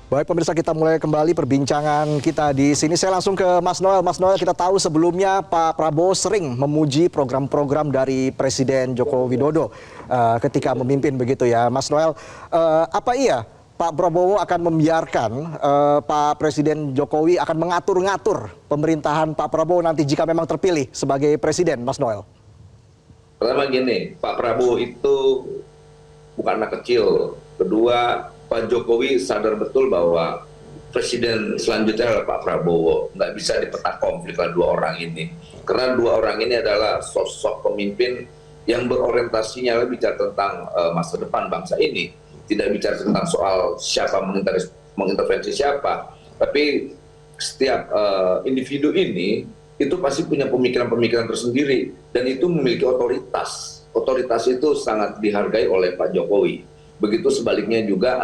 Baik pemirsa, kita mulai kembali perbincangan kita di sini. Saya langsung ke Mas Noel. Mas Noel, kita tahu sebelumnya Pak Prabowo sering memuji program-program dari Presiden Joko Widodo ketika memimpin begitu ya. Mas Noel, apa iya Pak Prabowo akan membiarkan Pak Presiden Jokowi akan mengatur-ngatur pemerintahan Pak Prabowo nanti jika memang terpilih sebagai Presiden, Mas Noel? Pertama gini, Pak Prabowo itu bukan anak kecil. Kedua, Pak Jokowi sadar betul bahwa presiden selanjutnya adalah Pak Prabowo. Nggak bisa dipetak konflik lah dua orang ini. Karena dua orang ini adalah sosok pemimpin yang berorientasinya bicara tentang masa depan bangsa ini. Tidak bicara tentang soal siapa mengintervensi siapa. Tapi setiap individu ini itu pasti punya pemikiran-pemikiran tersendiri. Dan itu memiliki otoritas. Otoritas itu sangat dihargai oleh Pak Jokowi. Begitu sebaliknya juga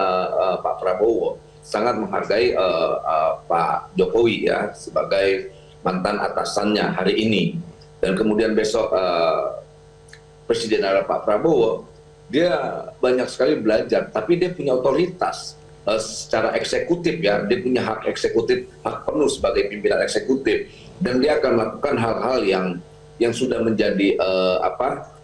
Pak Prabowo sangat menghargai Pak Jokowi ya sebagai mantan atasannya hari ini. Dan kemudian besok Presiden adalah Pak Prabowo, dia banyak sekali belajar, tapi dia punya otoritas secara eksekutif ya, dia punya hak eksekutif, hak penuh sebagai pimpinan eksekutif, dan dia akan melakukan hal-hal yang sudah menjadi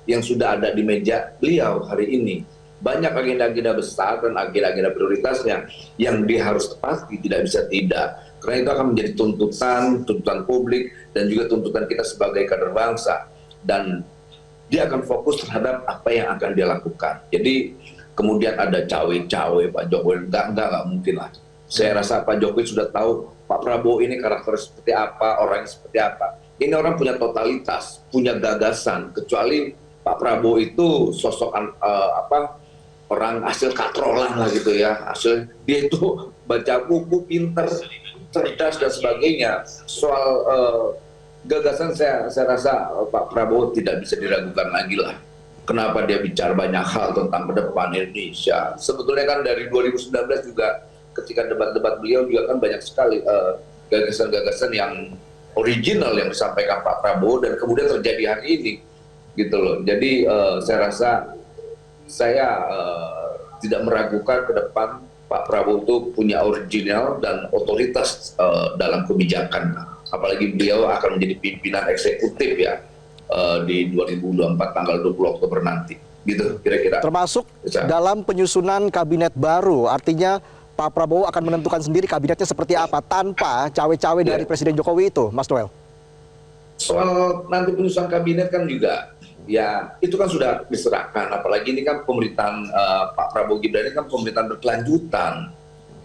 yang sudah ada di meja beliau hari ini. Banyak agenda-agenda besar dan agenda-agenda prioritasnya yang dia harus tepati, tidak bisa tidak. Karena itu akan menjadi tuntutan publik dan juga tuntutan kita sebagai kader bangsa. Dan dia akan fokus terhadap apa yang akan dia lakukan. Jadi kemudian ada cawe-cawe Pak Jokowi, enggak mungkin lah. Saya rasa Pak Jokowi sudah tahu Pak Prabowo ini karakter seperti apa, orangnya seperti apa. Ini orang punya totalitas, punya gagasan, kecuali Pak Prabowo itu sosok orang hasil katrolan lah gitu ya, hasil dia itu baca buku, pinter, cerdas dan sebagainya. Soal gagasan saya rasa Pak Prabowo tidak bisa diragukan lagi lah. Kenapa dia bicara banyak hal tentang ke depan Indonesia. Sebetulnya kan dari 2019 juga ketika debat-debat beliau juga kan banyak sekali gagasan-gagasan yang original yang disampaikan Pak Prabowo dan kemudian terjadi hari ini gitu loh. Jadi saya rasa saya tidak meragukan ke depan Pak Prabowo itu punya original dan otoritas dalam kebijakan. Apalagi beliau akan menjadi pimpinan eksekutif ya di 2024 tanggal 20 Oktober nanti. Gitu kira-kira. Termasuk dalam penyusunan kabinet baru, artinya Pak Prabowo akan menentukan sendiri kabinetnya seperti apa tanpa cawe-cawe dari Presiden Jokowi itu, Mas Noel. Soal nanti penyusunan kabinet kan juga ya itu kan sudah diserahkan, apalagi ini kan pemerintahan Pak Prabowo Gibran ini kan pemerintahan berkelanjutan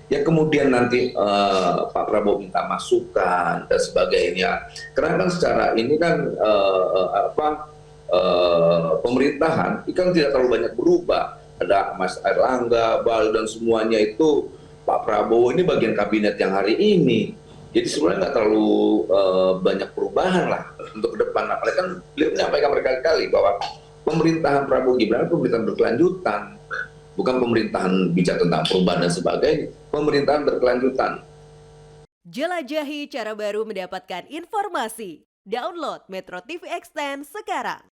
ya, kemudian nanti Pak Prabowo minta masukan dan sebagainya, karena kan secara ini kan pemerintahan itu kan tidak terlalu banyak berubah, ada Mas Airlangga, Bahlil dan semuanya itu Pak Prabowo ini bagian kabinet yang hari ini. Jadi sebenarnya nggak terlalu banyak perubahan lah untuk ke depan. Apalagi kan beliau menyampaikan berkali-kali bahwa pemerintahan Prabowo Gibran pemerintahan berkelanjutan, bukan pemerintahan bicara tentang perubahan dan sebagainya, pemerintahan berkelanjutan. Jelajahi cara baru mendapatkan informasi. Download Metro TV Extend sekarang.